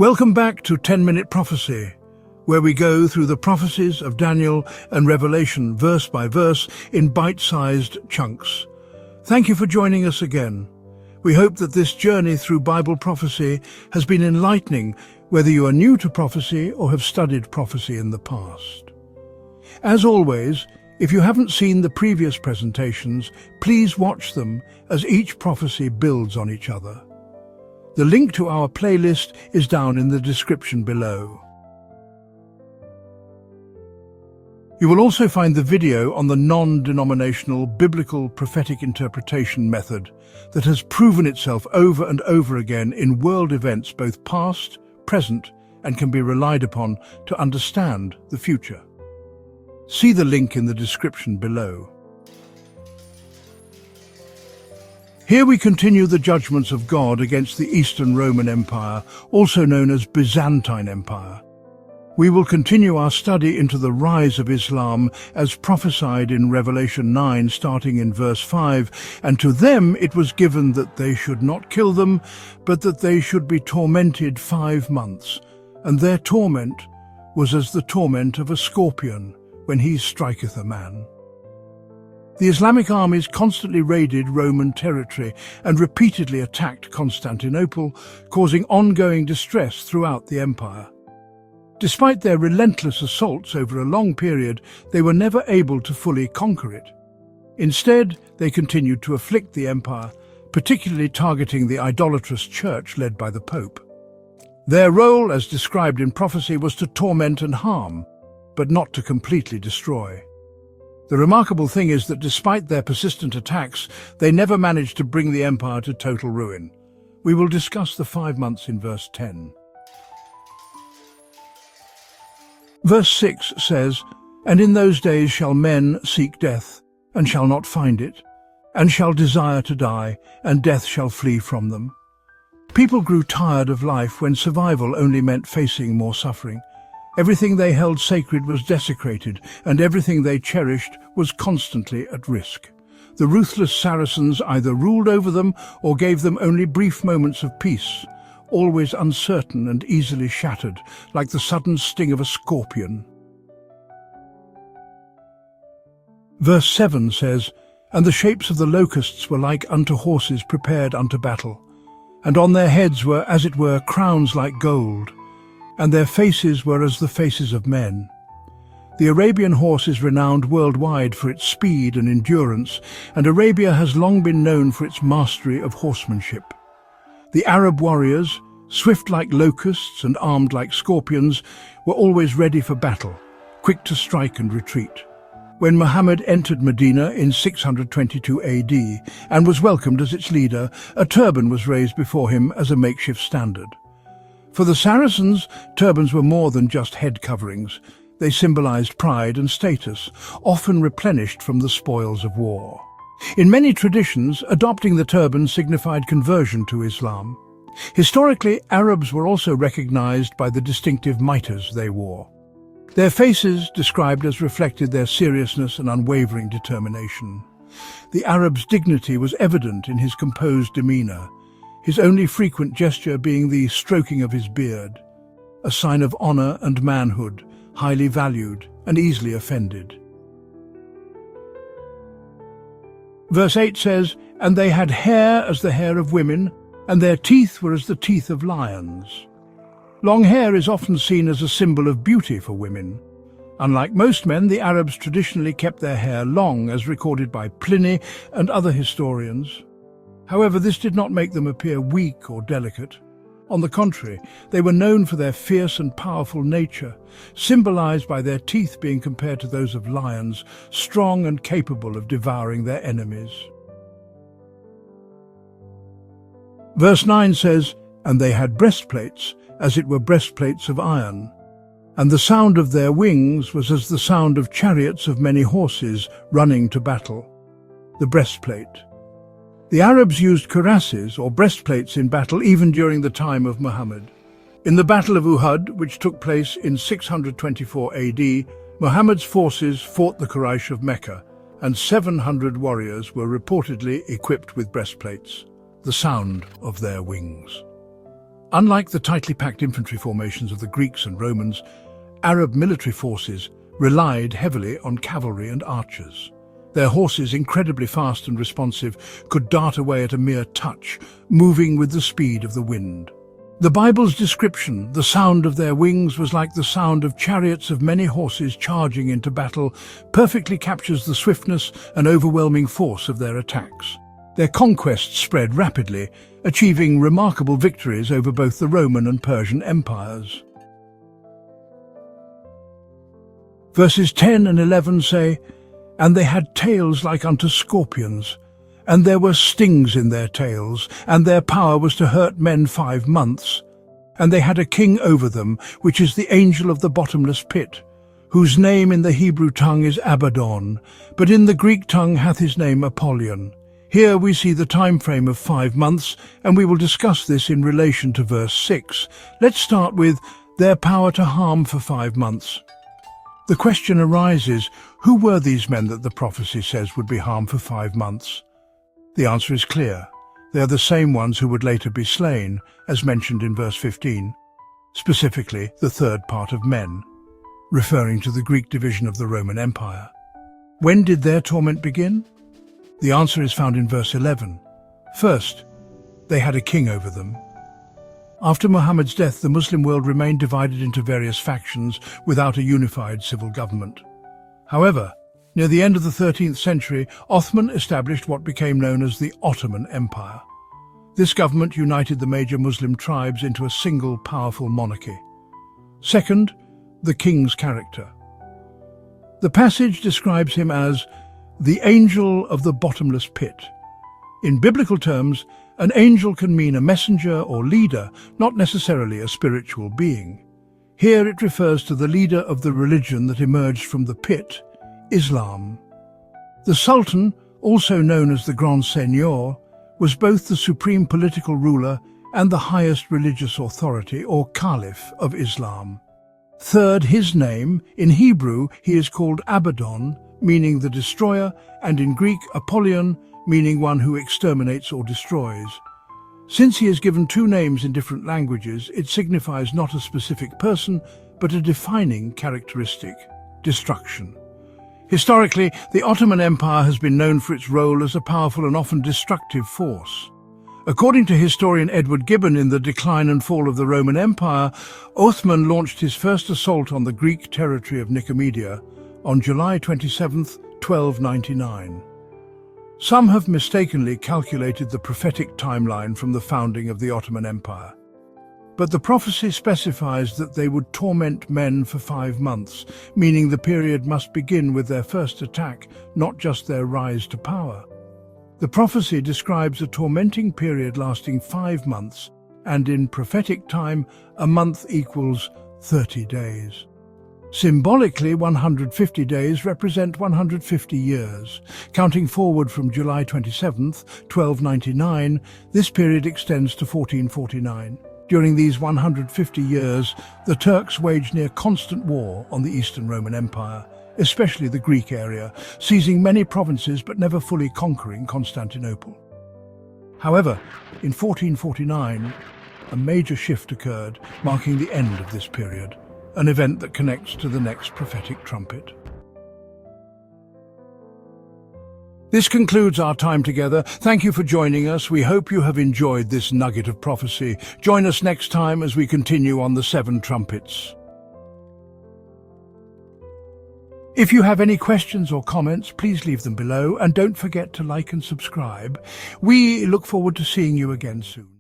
Welcome back to 10-Minute Prophecy, where we go through the prophecies of Daniel and Revelation verse by verse in bite-sized chunks. Thank you for joining us again. We hope that this journey through Bible prophecy has been enlightening, whether you are new to prophecy or have studied prophecy in the past. As always, if you haven't seen the previous presentations, please watch them as each prophecy builds on each other. The link to our playlist is down in the description below. You will also find the video on the non-denominational biblical prophetic interpretation method that has proven itself over and over again in world events both past, present, and can be relied upon to understand the future. See the link in the description below. Here we continue the judgments of God against the Eastern Roman Empire, also known as Byzantine Empire. We will continue our study into the rise of Islam as prophesied in Revelation 9, starting in verse 5, and to them it was given that they should not kill them, but that they should be tormented 5 months, and their torment was as the torment of a scorpion when he striketh a man. The Islamic armies constantly raided Roman territory and repeatedly attacked Constantinople, causing ongoing distress throughout the empire. Despite their relentless assaults over a long period, they were never able to fully conquer it. Instead, they continued to afflict the empire, particularly targeting the idolatrous church led by the Pope. Their role, as described in prophecy, was to torment and harm, but not to completely destroy. The remarkable thing is that despite their persistent attacks, they never managed to bring the empire to total ruin. We will discuss the 5 months in verse 10. Verse 6 says, "And in those days shall men seek death, and shall not find it, and shall desire to die, and death shall flee from them." People grew tired of life when survival only meant facing more suffering. Everything they held sacred was desecrated, and everything they cherished was constantly at risk. The ruthless Saracens either ruled over them or gave them only brief moments of peace, always uncertain and easily shattered, like the sudden sting of a scorpion. Verse 7 says, "And the shapes of the locusts were like unto horses prepared unto battle, and on their heads were, as it were, crowns like gold, and their faces were as the faces of men." The Arabian horse is renowned worldwide for its speed and endurance, and Arabia has long been known for its mastery of horsemanship. The Arab warriors, swift like locusts and armed like scorpions, were always ready for battle, quick to strike and retreat. When Muhammad entered Medina in 622 AD and was welcomed as its leader, a turban was raised before him as a makeshift standard. For the Saracens, turbans were more than just head coverings. They symbolized pride and status, often replenished from the spoils of war. In many traditions, adopting the turban signified conversion to Islam. Historically, Arabs were also recognized by the distinctive mitres they wore. Their faces described as reflected their seriousness and unwavering determination. The Arab's dignity was evident in his composed demeanor, his only frequent gesture being the stroking of his beard, a sign of honor and manhood, highly valued and easily offended. Verse 8 says, "And they had hair as the hair of women, and their teeth were as the teeth of lions." Long hair is often seen as a symbol of beauty for women. Unlike most men, the Arabs traditionally kept their hair long, as recorded by Pliny and other historians. However, this did not make them appear weak or delicate. On the contrary, they were known for their fierce and powerful nature, symbolized by their teeth being compared to those of lions, strong and capable of devouring their enemies. Verse 9 says, "And they had breastplates, as it were breastplates of iron. And the sound of their wings was as the sound of chariots of many horses running to battle." The breastplate. The Arabs used cuirasses or breastplates in battle even during the time of Muhammad. In the Battle of Uhud, which took place in 624 AD, Muhammad's forces fought the Quraysh of Mecca, and 700 warriors were reportedly equipped with breastplates, the sound of their wings. Unlike the tightly packed infantry formations of the Greeks and Romans, Arab military forces relied heavily on cavalry and archers. Their horses, incredibly fast and responsive, could dart away at a mere touch, moving with the speed of the wind. The Bible's description, the sound of their wings was like the sound of chariots of many horses charging into battle, perfectly captures the swiftness and overwhelming force of their attacks. Their conquests spread rapidly, achieving remarkable victories over both the Roman and Persian empires. Verses 10 and 11 say, "And they had tails like unto scorpions, and there were stings in their tails, and their power was to hurt men 5 months. And they had a king over them, which is the angel of the bottomless pit, whose name in the Hebrew tongue is Abaddon, but in the Greek tongue hath his name Apollyon." Here we see the time frame of 5 months, and we will discuss this in relation to verse 6. Let's start with their power to harm for 5 months. The question arises, who were these men that the prophecy says would be harmed for 5 months? The answer is clear. They are the same ones who would later be slain, as mentioned in verse 15, specifically the third part of men, referring to the Greek division of the Roman Empire. When did their torment begin? The answer is found in verse 11. First, they had a king over them. After Muhammad's death, the Muslim world remained divided into various factions without a unified civil government. However, near the end of the 13th century, Othman established what became known as the Ottoman Empire. This government united the major Muslim tribes into a single powerful monarchy. Second, the king's character. The passage describes him as the angel of the bottomless pit. In biblical terms, an angel can mean a messenger or leader, not necessarily a spiritual being. Here it refers to the leader of the religion that emerged from the pit, Islam. The Sultan, also known as the Grand Seigneur, was both the supreme political ruler and the highest religious authority, or Caliph, of Islam. Third, his name. In Hebrew, he is called Abaddon, meaning the destroyer, and in Greek, Apollyon, meaning one who exterminates or destroys. Since he is given 2 names in different languages, it signifies not a specific person, but a defining characteristic: destruction. Historically, the Ottoman Empire has been known for its role as a powerful and often destructive force. According to historian Edward Gibbon, in The Decline and Fall of the Roman Empire, Othman launched his first assault on the Greek territory of Nicomedia on July 27, 1299. Some have mistakenly calculated the prophetic timeline from the founding of the Ottoman Empire. But the prophecy specifies that they would torment men for 5 months, meaning the period must begin with their first attack, not just their rise to power. The prophecy describes a tormenting period lasting 5 months, and in prophetic time, a month equals 30 days. Symbolically, 150 days represent 150 years. Counting forward from July 27, 1299, this period extends to 1449. During these 150 years, the Turks waged near constant war on the Eastern Roman Empire, especially the Greek area, seizing many provinces but never fully conquering Constantinople. However, in 1449, a major shift occurred, marking the end of this period, an event that connects to the next prophetic trumpet. This concludes our time together. Thank you for joining us. We hope you have enjoyed this nugget of prophecy. Join us next time as we continue on the 7 trumpets. If you have any questions or comments, please leave them below, and don't forget to like and subscribe. We look forward to seeing you again soon.